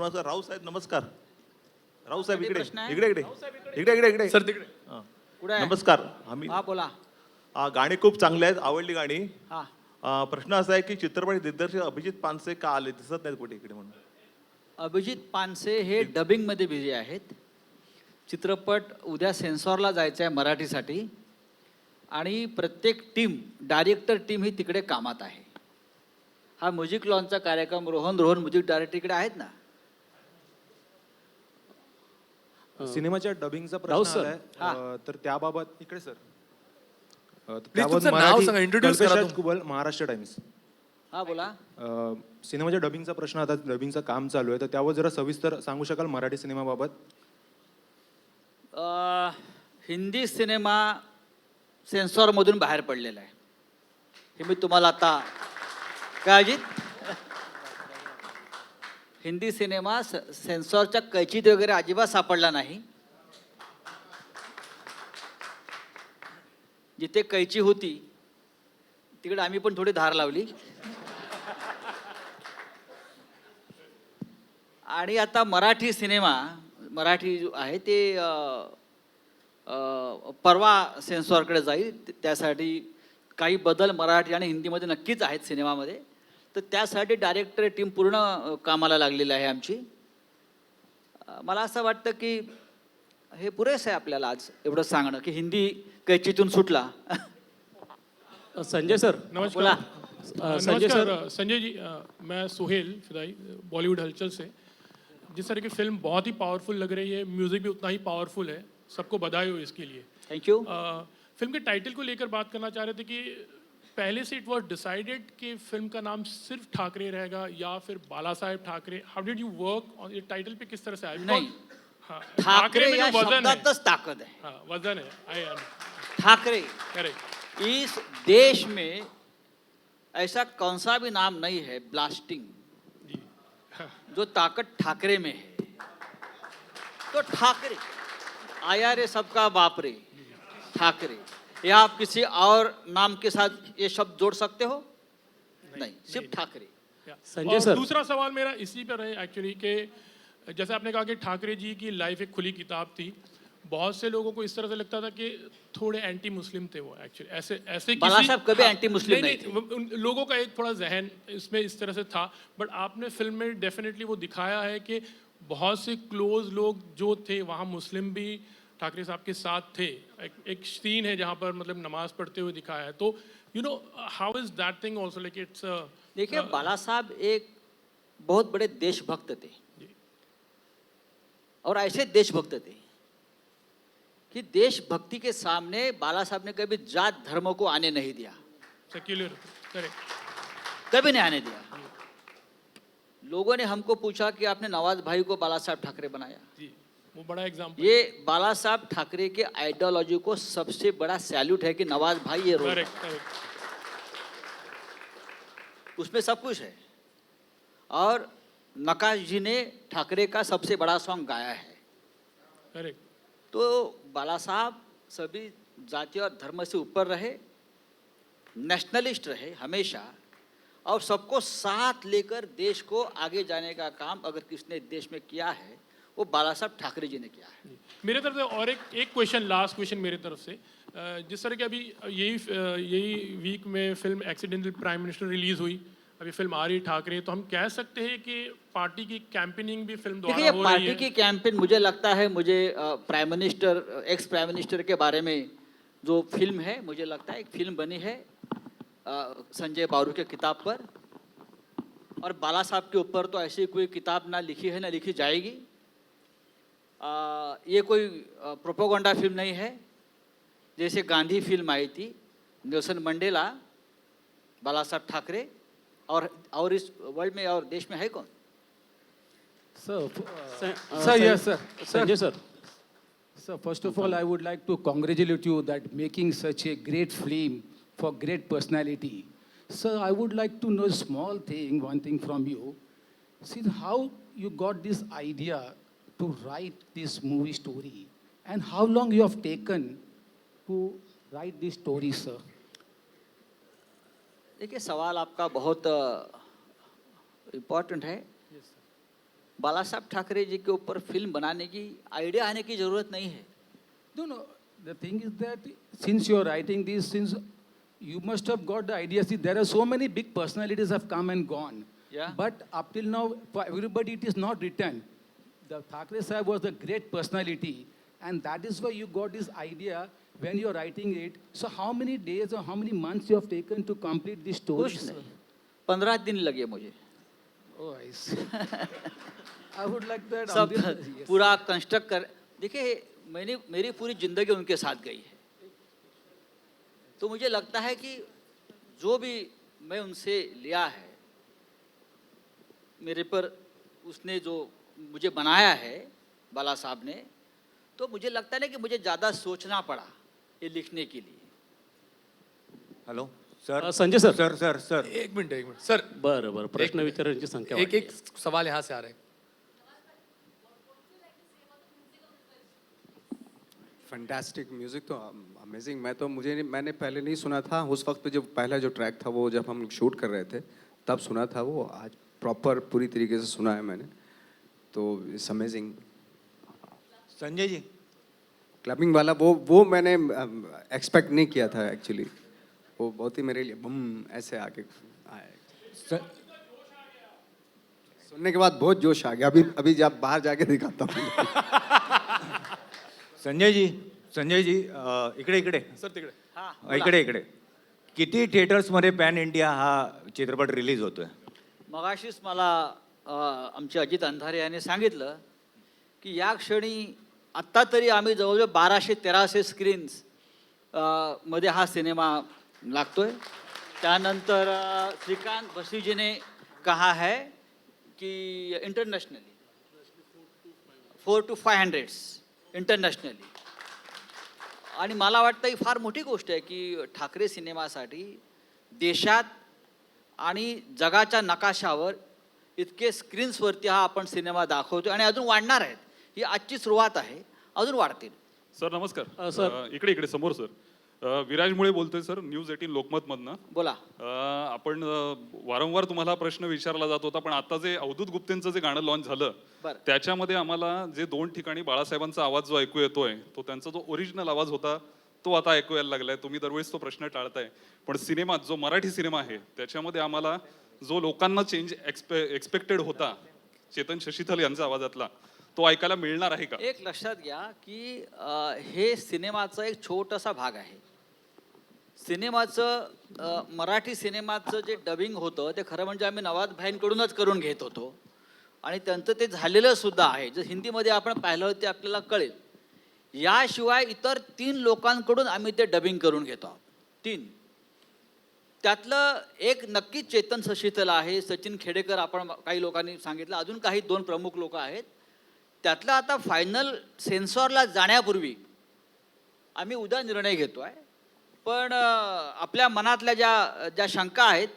नमस्कार राऊत साहेब, नमस्कार. राऊत साहेब इकडे प्रश्न आहे? इकडे इकडे इकडे इकडे इकडे सर तिकडे. हां. कुठे आहे? नमस्कार. आम्ही हा बोला. गाणी खूप चांगली आहेत, आवडली गाणी. हा. प्रश्न असा आहे की चित्रपट दिग्दर्शक अभिजित पानसे का आले, दिसत नाहीत कुठे इकडे म्हणून. अभिजित पानसे हे डबिंग मध्ये बिझी आहेत. चित्रपट उद्या सेन्सॉरला जायचा आहे मराठीसाठी आणि प्रत्येक टीम, डायरेक्टर टीम ही तिकडे कामात आहे. हा म्युझिक लॉन्चचा कार्यक्रम रोहन म्युझिक डायरेक्टर इकडे आहेत ना. सिनेमाच्या डबिंगचा राऊत प्रश्न सर. आलाय, तर त्याबाबत इकडे सर. Please तुमचं नाव सांगा, introduce करा तुम्ही. कुबल, महाराष्ट्र टाइम्स. हा बोला. सिनेमाच्या डबिंगचा प्रश्न, आता डबिंगचं काम चालू आहे, तर त्यावर जरा सविस्तर सांगू शकाल मराठी सिनेमाबाबत. हिंदी सिनेमा सेन्सॉरमधून बाहेर पडलेला आहे हे मी तुम्हाला आता काय अजित. हिंदी सिनेमा सेन्सॉरच्या कैचीत वगैरे अजिबात सापडला नाही. जिथे कैची होती तिकडे आम्ही पण थोडी धार लावली. आणि आता मराठी सिनेमा, मराठी जो आहे ते परवा सेन्सॉरकडे जाईल. त्यासाठी काही बदल मराठी आणि हिंदीमध्ये नक्कीच आहेत सिनेमामध्ये. तर त्यासाठी डायरेक्टर टीम पूर्ण कामाला लागलेली आहे आमची. मला असं वाटतं की हे पुरेसं आहे आपल्याला आज एवढं सांगणं की हिंदी कैचीतून सुटला. संजय सर. बोला. संजय सर. नमस्कार संजय जी, मैं सुहेल फिदाई, बॉलीवुड हलचल से. जिस तरह की फिल्म बहुत ही पावरफुल लग रही है, म्यूजिक भी उतना ही पावरफुल है, सबको बधाई हो इसके लिए. Thank you. Film K title को लेकर बात करना चाह रहे थे कि पहले से इट वाज डिसाइडेड कि फिल्म का नाम सिर्फ ठाकरे रहेगा या फिर बाला साहेब ठाकरे. हाउ डिड यू वर्क ऑन ये टाइटल पे, किस तरह से आया? नहीं, हाँ, ठाकरे में या जो वजन है, शब्दातच ताकद है. हाँ वजन है, आई ठाकरे, करेक्ट. इस देश में ऐसा कौन सा भी नाम नहीं है ब्लास्टिंग जी. हाँ, जो ताकत ठाकरे में है. तो ठाकरे, आया रे सबका बाप रे ठाकरे. या आप किसी और नाम के साथ ये शब्द जोड़ सकते हो? नहीं, सिर्फ ठाकरे. संजय और सर. दूसरा सवाल मेरा इसी पर है एक्चुअली कि जैसे आपने कहा कि ठाकरे जी की लाइफ एक खुली किताब थी. बहुत से लोगों को इस तरह से लगता था कि थोड़े एंटी मुस्लिम थे वो एक्चुअली. ऐसे बाला साहब कभी एंटी मुस्लिम नहीं थे. उन लोगों का एक थोड़ा जहन इसमें इस तरह से था. बट आपने फिल्म में डेफिनेटली वो दिखाया है कि बहुत से क्लोज लोग जो थे वहाँ मुस्लिम भी ठाकरे साहब के साथ थे. एक सीन है जहाँ पर मतलब नमाज पढ़ते हुए दिखाया है. तो you know how is that thing also like it's. देखिए, बाला साहब एक बहुत बड़े देशभक्त थे और ऐसे देशभक्त थे कि देशभक्ति के सामने बाला साहब ने कभी जात धर्म को आने नहीं दिया. Secular, correct. कभी नहीं आने दिया. लोगों ने हमको पूछा कि आपने नवाज भाई को बाला साहब ठाकरे बनाया. जी, वो बड़ा एग्जाम्पल. ये बाला साहब ठाकरे के आइडियोलॉजी को सबसे बड़ा सैल्यूट है कि नवाज भाई ये रोल, करेक्ट, करेक्ट. उसमें सब कुछ है. और नकाश जी ने ठाकरे का सबसे बड़ा सॉन्ग गाया है. करेक्ट. तो बाला साहब सभी जाति और धर्म से ऊपर रहे, नेशनलिस्ट रहे हमेशा, और सबको साथ लेकर देश को आगे जाने का काम अगर किसने देश में किया है वो बाला साहब ठाकरे जी ने किया है. मेरे तरफ से और एक क्वेश्चन, लास्ट क्वेश्चन मेरे तरफ से. जिस तरह के अभी यही वीक में film accidental prime minister release हुई, अभी फिल्म आ रही ठाकरे, तो हम कह सकते हैं कि पार्टी की कैंपेनिंग भी फिल्म द्वारा देखिए, हो रही है. पार्टी की कैंपेन, मुझे लगता है, मुझे prime minister, ex prime minister के बारे में जो फिल्म है, मुझे लगता है एक फिल्म बनी है संजय बारू के किताब पर, और बाला साहब के ऊपर तो ऐसी कोई किताब ना लिखी है ना लिखी जाएगी. ये कोई प्रोपोगंडा फिल्म नहीं है. जैसे गांधी फिल्म आई थी, नेल्सन मंडेला, बाला साहब ठाकरे, और इस वर्ल्ड में और देश में है कौन? Sir, yes, sir. Sanjay sir. Sir, first of all, I would like to congratulate you that making such a great film for great personality. Sir, I would like to know a small thing, one thing from you. See how you got this idea to write this movie story, and how long you have taken to write this story, sir? देखिए, सवाल आपका बहुत important है. बाला साहब ठाकरे जी के ऊपर film बनाने की idea आने की ज़रूरत नहीं है. No, no. The thing is that since you're writing this, since you must have got the idea. See, there are so many big personalities have come and gone. Yeah. But up till now, for everybody, it is not written. The Thackeray Sahib was a great personality, and that is why you got this idea when you're writing it. So how many days or how many months you have taken to complete this story? कुछ नहीं, 15 दिन लगे मुझे. Oh, I see. I would like that. Sub Yes. पूरा construct कर. देखिए, मेरी पूरी जिंदगी उनके साथ गई है, तो मुझे लगता है कि जो भी मैं उनसे लिया है, मेरे पर उसने जो मुझे बनाया है बाला साहब ने, तो मुझे लगता है ना कि मुझे ज़्यादा सोचना पड़ा ये लिखने के लिए. Hello sir. Sanjay sir. Sir sir sir एक मिनट सर. बरं बरं, प्रश्न विचारण्याची संख्या एक वाढली. एक सवाल यहाँ से आ रहा है. फैंटास्टिक म्यूज़िक तो अमेजिंग. मैंने पहले नहीं सुना था. उस वक्त पे जो पहला जो ट्रैक था वो जब हम लोग शूट कर रहे थे तब सुना था. वो आज प्रॉपर पूरी तरीके से सुना है मैंने, तो it's amazing. Sanjay ji. Clubbing वाला वो मैंने एक्सपेक्ट नहीं किया था एक्चुअली. वो बहुत ही मेरे लिए बम ऐसे आके आया. सुनने के बाद बहुत जोश आ गया. अभी जब बाहर जाके दिखाता हूँ. संजय जी. संजय जी इकडे इकडे सर तिकडे. इकडे किती थिएटर्समध्ये पॅन इंडिया हा चित्रपट रिलीज होतोय? मगाशीच मला आमचे अजित अंधारे यांनी सांगितलं की या क्षणी आत्ता तरी आम्ही जवळजवळ 1200-1300 स्क्रीन्स मध्ये हा सिनेमा लागतोय. त्यानंतर श्रीकांत भसीजीने कहा है की इंटरनॅशनली 400 to 500 इंटरनॅशनली. आणि मला वाटतं ही फार मोठी गोष्ट आहे की ठाकरे सिनेमासाठी देशात आणि जगाच्या नकाशावर इतके स्क्रीन्सवरती हा आपण सिनेमा दाखवतो आणि अजून वाढणार आहेत. ही आजची सुरुवात आहे, अजून वाढतील. सर नमस्कार. सर. इकडे समोर सर. विराज मुळे बोलतोय सर, न्यूज 18 लोकमतमधनं. बोला. आपण वारंवार तुम्हाला प्रश्न विचारला जात होता, पण आता जे अवधूत गुप्तेंचं जे गाणं लॉन्च झालं बरं. त्याच्यामध्ये आम्हाला जे 2 ठिकाणी बाळासाहेबांचा आवाज जो ऐकू येतोय तो त्यांचा जो ओरिजिनल आवाज होता तो आता ऐकू यायला लागलाय. तुम्ही दरवेळेस तो प्रश्न टाळताय, पण सिनेमात जो मराठी सिनेमा आहे त्याच्यामध्ये आम्हाला जो लोकांना चेंज एक्सपेक्टेड होता चेतन शशीथल यांचा आवाजातला, तो ऐकायला मिळणार आहे का? एक लक्षात घ्या की हे सिनेमाचा एक छोटासा भाग आहे. सिनेमाचं मराठी सिनेमाचं जे डबिंग होतं ते खरं म्हणजे आम्ही नवाज भाईंकडूनच करून घेत होतो आणि त्यांचं ते झालेलं सुद्धा आहे. जर हिंदीमध्ये आपण पाहिलं ते आपल्याला कळेल. याशिवाय इतर 3 लोकांकडून आम्ही ते डबिंग करून घेतो आहोत. 3 त्यातलं एक नक्कीच चेतन शशीतल आहे, सचिन खेडेकर आपण काही लोकांनी सांगितलं, अजून काही 2 प्रमुख लोक आहेत. त्यातलं आता फायनल सेन्सॉरला जाण्यापूर्वी आम्ही उद्या निर्णय घेतो आहे, पण आपल्या मनातल्या ज्या शंका आहेत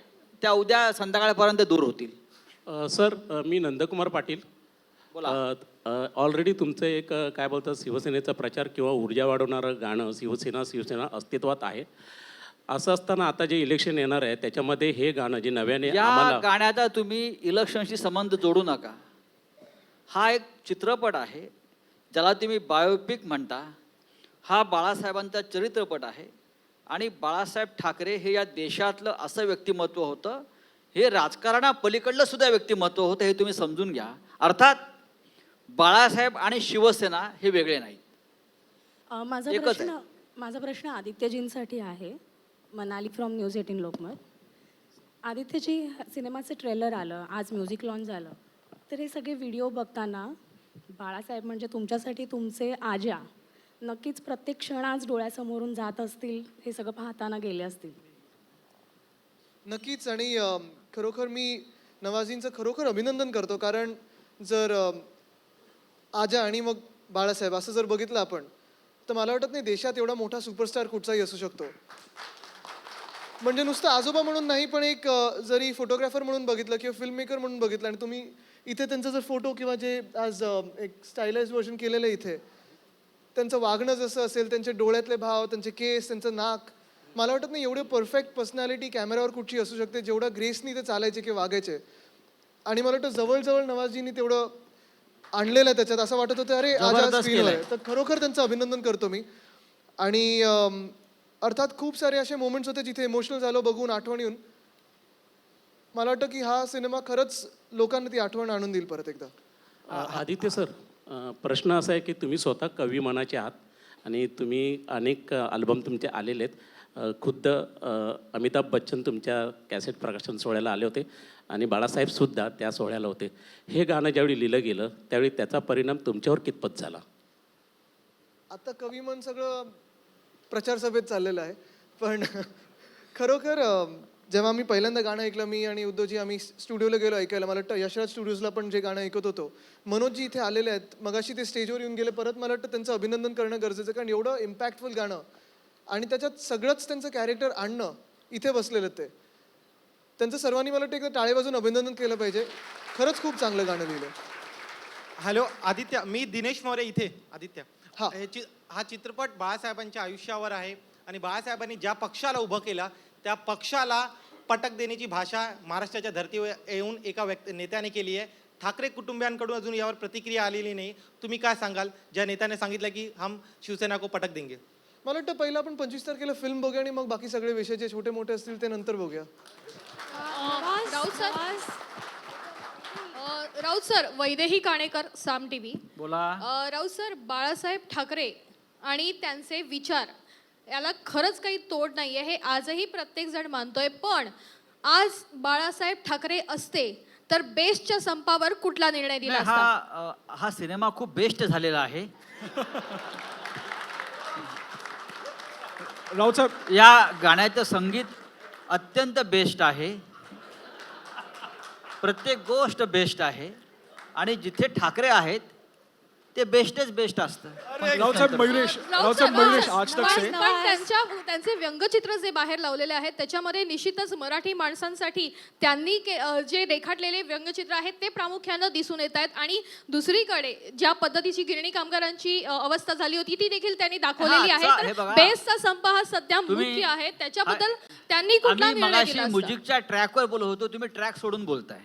त्या उद्या संध्याकाळपर्यंत दूर होतील. सर मी नंदकुमार पाटील. बोला. ऑलरेडी तुमचं एक काय बोलतात शिवसेनेचा प्रचार किंवा ऊर्जा वाढवणारं गाणं शिवसेना अस्तित्वात आहे. असं असताना आता जे इलेक्शन येणार आहे त्याच्यामध्ये हे गाणं जे नव्याने या आम्हाला गाण्याचा तुम्ही इलेक्शनशी संबंध जोडू नका. हा एक चित्रपट आहे ज्याला तुम्ही बायोपिक म्हणता. हा बाळासाहेबांचा चरित्रपट आहे आणि बाळासाहेब ठाकरे हे या देशातलं असं व्यक्तिमत्व होतं, हे राजकारणापलीकडलं सुद्धा व्यक्तिमत्व होतं, हे तुम्ही समजून घ्या. अर्थात बाळासाहेब आणि शिवसेना हे वेगळे नाहीत. एकच आहे. माझा प्रश्न आदित्यजींसाठी आहे. Manali from news 18 Lokmat. आदित्यजी, सिनेमाचं ट्रेलर आलं, आज म्युझिक लॉन्च झालं, तर हे सगळे व्हिडिओ बघताना बाळासाहेब म्हणजे तुमच्यासाठी तुमचे आजा नक्कीच प्रत्येक क्षण आज डोळ्यासमोरून जात असतील, हे सगळं पाहताना गेले असतील. नक्कीच. आणि खरोखर मी नवाजींचं खरोखर अभिनंदन करतो, कारण जर आजा आणि मग बाळासाहेब असं जर बघितलं आपण तर मला वाटत नाही देशात एवढा मोठा सुपरस्टार कुठचाही असू शकतो. म्हणजे नुसतं आजोबा म्हणून नाही, पण एक जरी फोटोग्राफर म्हणून बघितलं किंवा फिल्म मेकर म्हणून बघितलं आणि तुम्ही इथे त्यांचा जर फोटो किंवा जे आज एक स्टायलाइज वर्जन केलेलं आहे इथे, त्यांचं वागणं जसं असेल, त्यांचे डोळ्यातले भाव, त्यांचे केस, त्यांचं नाक, मला वाटत नाही एवढे परफेक्ट पर्सनॅलिटी कॅमेऱ्यावर कुठची असू शकते जेवढं ग्रेसनी ते चालायचे किंवा वागायचे. आणि मला वाटतं जवळजवळ नवाजींनी तेवढं आणलेलं आहे त्याच्यात, असं वाटत होतं अरे आज जबरदस्त स्क्रीनवर आहे. केलंय. तर खरोखर त्यांचं अभिनंदन करतो मी. आणि अर्थात खूप सारे असे मोमेंट्स होते जिथे इमोशनल झालो बघून, आठवण येऊन. मला वाटतं की हा सिनेमा खरंच लोकांना ती आठवण आणून देईल परत एकदा. आदित्य सर, प्रश्न असा आहे की तुम्ही स्वतः कवी मनाचे आहात आणि तुम्ही अनेक अल्बम तुमचे आलेले आहेत. खुद्द अमिताभ बच्चन तुमच्या कॅसेट प्रकाशन सोहळ्याला आले होते आणि बाळासाहेबसुद्धा त्या सोहळ्याला होते. हे गाणं ज्यावेळी लिहिलं गेलं त्यावेळी त्याचा परिणाम तुमच्यावर कितपत झाला? आता कवी मन सगळं प्रचार सभेत चाललेलं आहे, पण खरोखर जेव्हा मी पहिल्यांदा गाणं ऐकलं, मी आणि उद्धवजी आम्ही स्टुडिओला गेलो ऐकायला. मला वाटतं यशराज स्टुडिओजला पण जे गाणं ऐकत होतो, मनोजजी इथे आलेले आहेत, मगाशी ते स्टेजवर येऊन गेले परत. मला वाटतं त्यांचं अभिनंदन करणं गरजेचं, कारण एवढं इम्पॅक्टफुल गाणं आणि त्याच्यात सगळंच त्यांचं कॅरेक्टर आणणं, इथे बसलेलं ते त्यांचं सर्वांनी मला वाटतं एकदा टाळे वाजून अभिनंदन केलं पाहिजे. खरंच खूप चांगलं गाणं लिहिलं. हॅलो आदित्य, मी दिनेश मोरे इथे. आदित्य, हा. हा चित्रपट बाळासाहेबांच्या आयुष्यावर आहे आणि बाळासाहेबांनी ज्या पक्षाला उभं केलं त्या पक्षाला पटक देण्याची भाषा महाराष्ट्राच्या धर्तीवर येऊन एका नेत्याने केली आहे. ठाकरे कुटुंबियांकडून अजून यावर प्रतिक्रिया आलेली नाही. तुम्ही काय सांगाल ज्या नेत्याने सांगितलं की हम शिवसेना को पटक देंगे? मला वाटतं पहिलं आपण 25 तारखेला फिल्म बघूया आणि मग बाकी सगळे विषय जे छोटे मोठे असतील ते नंतर बघूया. राऊत सर, वैदेही काणेकर, साम टीव्ही. बोला. राऊत सर, बाळासाहेब ठाकरे आणि त्यांचे विचार याला खरंच काही तोड नाहीये, हे आजही प्रत्येक जण मानतोय. पण आज बाळासाहेब ठाकरे असते तर बेस्टच्या संपावर कुठला निर्णय दिला असता? हा सिनेमा खूप बेस्ट झालेला आहे. राऊत साहेब, या गाण्याचं संगीत अत्यंत बेस्ट आहे. प्रत्येक गोष्ट बेस्ट आहे आणि जिथे ठाकरे आहेत ते बेस्टच बेस्ट असतं. राऊत साहेब मयुरेश, राऊत साहेब मयुरेश आज तक से पण त्यांचे व्यंगचित्र जे बाहेर लावलेले आहेत त्याच्यामध्ये निश्चितच मराठी माणसांसाठी त्यांनी जे रेखाटलेले व्यंगचित्र आहेत ते प्रामुख्यानं दिसून येत आहेत. आणि दुसरीकडे ज्या पद्धतीची गिरणी कामगारांची अवस्था झाली होती ती देखील त्यांनी दाखवलेली आहे. हे तर बघा. बेस्टचा संप हा सध्या मुख्य आहे, त्याच्याबद्दल त्यांनी कुठला आम्ही निर्णय मगाशी दिला असता? म्युझिकच्या ट्रॅकवर बोलत होतो, तुम्ही ट्रॅक सोडून बोलताय.